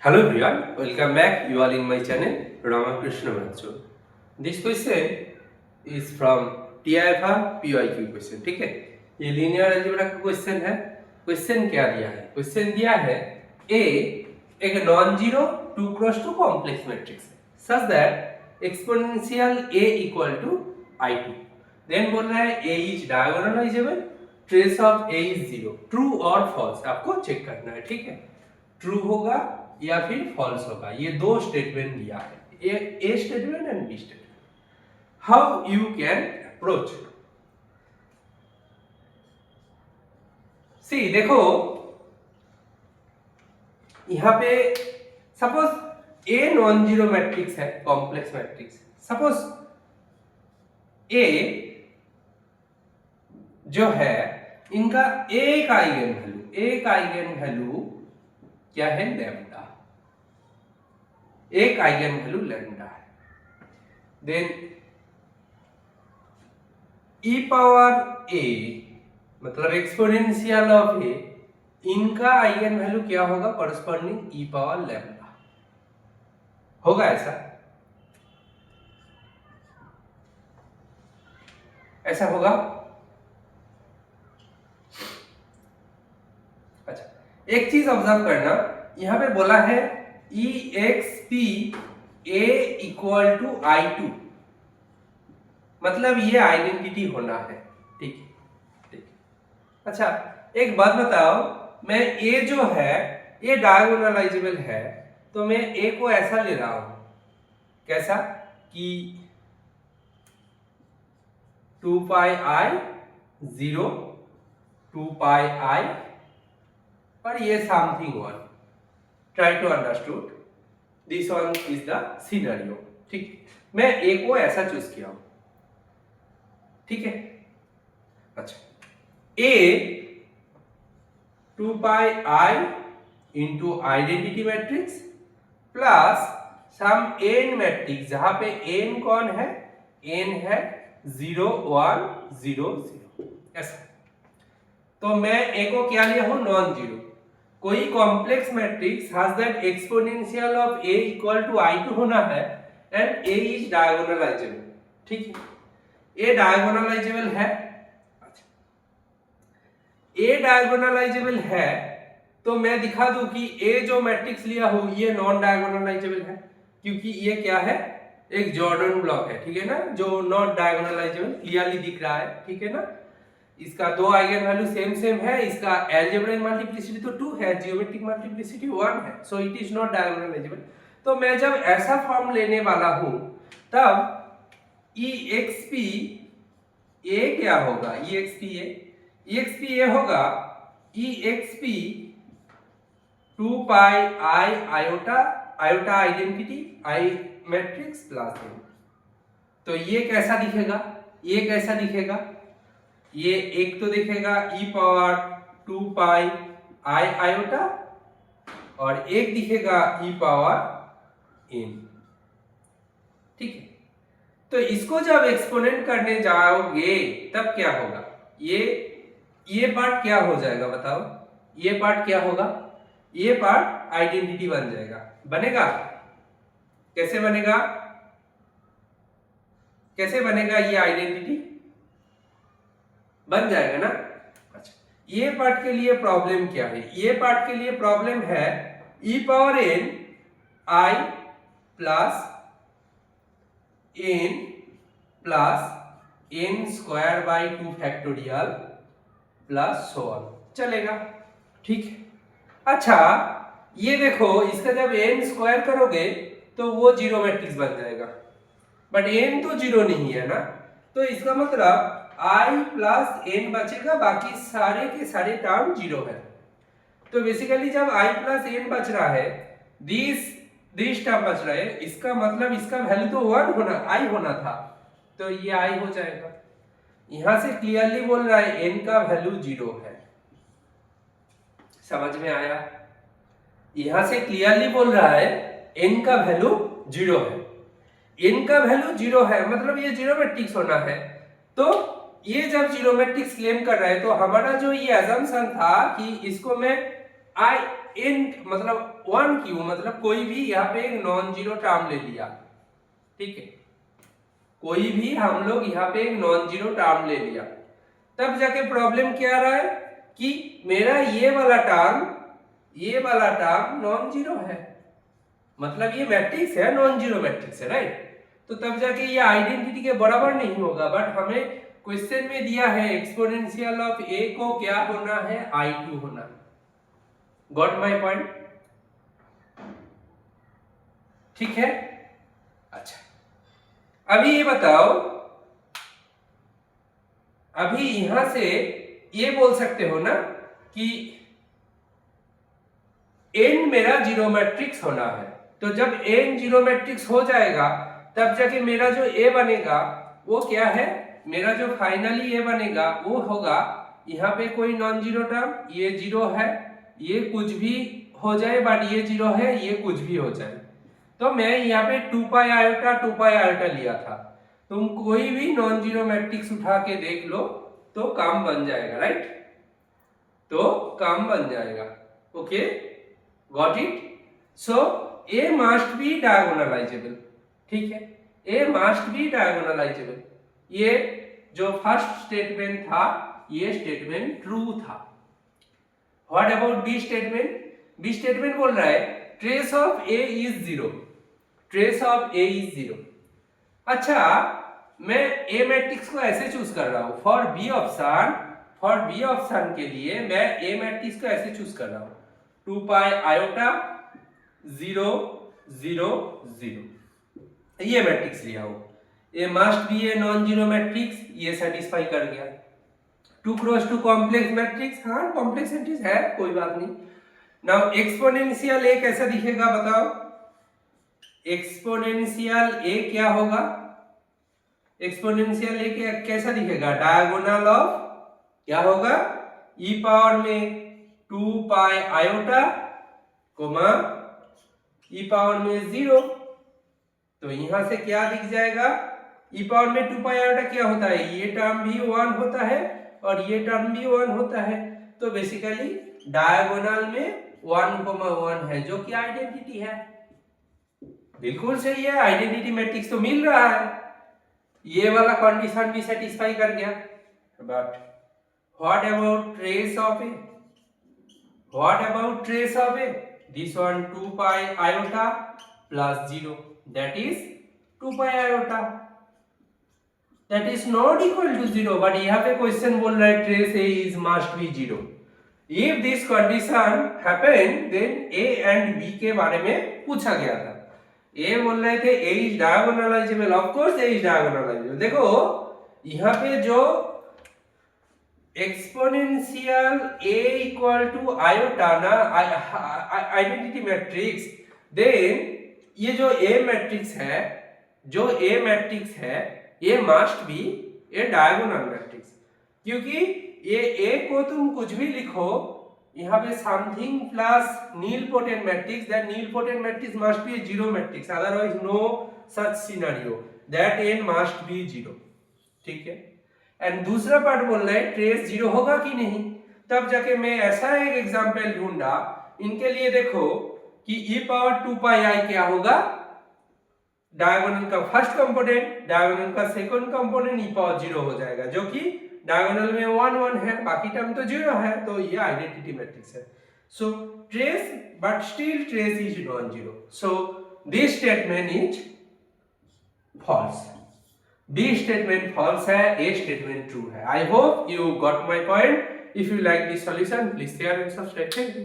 Hello everyone, welcome back. You are in my channel Ramakrishna Mathur. This question is from TIFA PYQ question. ठीक है, ये linear algebra का question है. Question क्या दिया है? क्वेश्चन दिया है A एक non zero 2 cross 2 complex matrix है such that exponential A equal to I2. Then बोल रहा है A is diagonalizable, trace of A is 0. True और फॉल्स आपको चेक करना है. ठीक है, ट्रू होगा या फिर फॉल्स होगा. ये दो स्टेटमेंट दिया है, A statement and B statement. How you can approach. See देखो यहां पे suppose A non zero matrix है, कॉम्प्लेक्स मैट्रिक्स. सपोज ए जो है इनका एक आइगन वैल्यू क्या है? लैम्डा. एक आइगन वैल्यू लैम्डा है. देन e पावर a मतलब एक्सपोनेंशियल ऑफ a, इनका आइगन वैल्यू क्या होगा? कॉरस्पॉन्डिंग e पावर लैम्डा होगा. ऐसा होगा. अच्छा, एक चीज ऑब्जर्व करना, यहां पे बोला है exp a equal to I2, मतलब ये आइडेंटिटी होना है. ठीक है. अच्छा, एक बात बताओ, मैं a जो है ये डायगोनलाइजेबल है, तो मैं a को ऐसा ले रहा हूं. कैसा कि 2 पाई i 0 2 पाई i और ये something one. Try to understood. This one is the scenario. ठीक, मैं ए को ऐसा चूज किया हूं. ठीक है. अच्छा, A 2 pi i into identity matrix plus some N matrix, जहां पे एन कौन है? एन है 0 1 0 0. ऐसा. तो मैं ए को क्या लिया हूं? Non zero. कोई complex matrix has that exponential of a equal to I2 होना है एंड a इज डायगोनलाइजेबल. ठीक है, a डायगोनलाइजेबल है. अच्छा, a डायगोनलाइजेबल है तो मैं दिखा दूं कि a जो मैट्रिक्स लिया हूं ये नॉन डायगोनलाइजेबल है, क्योंकि ये क्या है? एक जॉर्डन ब्लॉक है. ठीक है ना, जो नॉट डायगोनलाइजेबल क्लियरली दिख रहा है. ठीक है ना, इसका दो आइगन वैल्यू सेम है. इसका अलजेब्रिक मल्टीप्लिसिटी तो 2 है, जियोमेट्रिक मल्टीप्लिसिटी 1 है, so it is not diagonalisable. तो मैं जब ऐसा फॉर्म लेने वाला हूं तब exp a क्या होगा? exp a होगा exp 2 pi i iota identity i matrix plus n. तो ये कैसा दिखेगा? ये एक तो दिखेगा e power 2 pi i iota और एक दिखेगा e पावर n. ठीक है, तो इसको जब एक्सपोनेंट करने जाओगे तब क्या होगा? ये पार्ट क्या हो जाएगा बताओ? ये पार्ट क्या होगा? ये पार्ट आइडेंटिटी बन जाएगा. बनेगा? कैसे बनेगा? ये आइडेंटिटी बन जाएगा ना. अच्छा, ये पार्ट के लिए प्रॉब्लम क्या है? ये पार्ट के लिए प्रॉब्लम है e power n i plus n square by 2 factorial plus so on. चलेगा. ठीक है. अच्छा, ये देखो, इसका जब n स्क्वायर करोगे तो वो जीरो मैट्रिक्स बन जाएगा, बट n तो जीरो नहीं है ना, तो इसका मतलब i प्लस n बचेगा, बाकी सारे के सारे टर्म जीरो है. तो बेसिकली जब i प्लस n बच रहा है, दिस टर्म बच रहा है, इसका मतलब इसका वैल्यू तो 1 होना, i होना था, तो ये i हो जाएगा. यहां से क्लियरली बोल रहा है n का वैल्यू जीरो है. समझ में आया? यहां से क्लियरली बोल रहा है n का वैल्यू जीरो है. n का वैल्यू जीरो है मतलब ये जीरो मैट्रिक्स होना है. तो ये जब जीरो मैट्रिक्स क्लेम कर रहा है तो हमारा जो ये असम्पशन था कि इसको मैं n मतलब 1 क्यों, मतलब कोई भी यहाँ पे एक नॉन जीरो टर्म ले लिया, ठीक है, कोई भी हम लोग यहाँ पे एक नॉन जीरो टर्म ले लिया, तब जाके प्रॉब्लम क्या आ रहा है कि मेरा ये वाला टर्म नॉन जीरो है, मतलब ये मैट्रिक्स है, नॉन जीरो मैट्रिक्स है, राइट। तो तब जाके ये आइडेंटिटी के बराबर नहीं होगा, बट हमें क्वेश्चन में दिया है एक्सपोनेंशियल ऑफ a को क्या होना है, i2 होना है। गॉट माय पॉइंट, ठीक है। अच्छा, अभी ये बताओ, अभी यहां से ये बोल सकते हो ना कि n मेरा जीरो मैट्रिक्स होना है, तो जब n जीरो मैट्रिक्स हो जाएगा तब जाके मेरा जो a बनेगा वो क्या है, मेरा जो फाइनली a बनेगा वो होगा यहाँ पे कोई नॉन जीरो टर्म, ये जीरो है, ये कुछ भी हो जाए बट ये जीरो है, ये कुछ भी हो जाए, तो मैं यहाँ पे 2 पाई आयोटा लिया था। तुम कोई भी नॉन जीरो मैट्रिक्स उठा के देख लो तो काम बन जाएगा, राइट, तो काम बन जाएगा। Okay, got it. So A must B diagonalisable, ठीक है, ए मस्ट बी डायगोनलाइजेबल। ये जो फर्स्ट स्टेटमेंट था ये स्टेटमेंट ट्रू था। What about B statement? B statement बोल रहा है trace of A is zero, trace of A is zero. अच्छा, मैं ए मैट्रिक्स को ऐसे चूज कर रहा हूं, फॉर बी ऑप्शन के लिए मैं ए मैट्रिक्स को ऐसे चूज कर रहा हूं, 2 पाई आयोटा 0 0 0, ये मैट्रिक्स लिया हूं। A must be a non zero matrix, ये सेटिस्फाई कर गया। 2 क्रॉस 2 कॉम्प्लेक्स मैट्रिक्स, हाँ कॉम्प्लेक्स मैट्रिक्स है, कोई बात नहीं। नाउ एक्सपोनेंशियल ए कैसा दिखेगा बताओ, एक्सपोनेंशियल ए क्या होगा, एक्सपोनेंशियल ए कैसा दिखेगा, डायगोनल ऑफ क्या होगा, ई पावर में 2 पाई आयोटा कोमा ई पावर में 0, तो यहां से क्या दिख जाएगा, ई पावर में 2 पाई आयोटा क्या होता है, ये टर्म भी 1 होता है और ये टर्म भी 1 होता है, तो बेसिकली डायगोनल में 1,1 है, जो कि आइडेंटिटी है। बिल्कुल सही है, आइडेंटिटी मैट्रिक्स तो मिल रहा है, ये वाला कंडीशन भी सेटिस्फाई कर गया। But what about trace of A, what about trace of A, this one 2 pi iota plus 0, that is 2 pi iota, that is not equal to 0, but यहाँ पे क्वेश्चन बोल रहा है trace A is must be 0। If this condition happened, then A and B के बारे में पूछा गया था। A बोल रहे थे A is diagonalizable, of course A is diagonalizable। देखो यहाँ पे जो exponential A equal to iota ना, आइडेंटिटी मैट्रिक्स, देन ये जो A मैट्रिक्स है, ये must be a diagonal matrix, क्योंकि ये ए को तुम कुछ भी लिखो, यहाँ पे something plus nilpotent matrix, that nilpotent matrix must be a zero matrix, otherwise no such scenario, that N must be zero, ठीक है। एंड दूसरा पार्ट बोल रहा है ट्रेस जीरो होगा कि नहीं, तब जाके मैं ऐसा एक एग्जांपल ढूंढा, इनके लिए देखो कि e पावर 2 पाई i क्या होगा, डायगोनल का फर्स्ट कंपोनेंट, डायगोनल का सेकंड कंपोनेंट e पावर 0 हो जाएगा, जो कि डायगोनल में 1 1 है, बाकी टर्म तो 0 है, तो ये आइडेंटिटी मैट्रिक्स है। So trace, but still trace is non zero, so this statement is false, B statement false है, ए स्टेटमेंट ट्रू है। I hope you got my point. If you like this solution please share and subscribe. Thank you.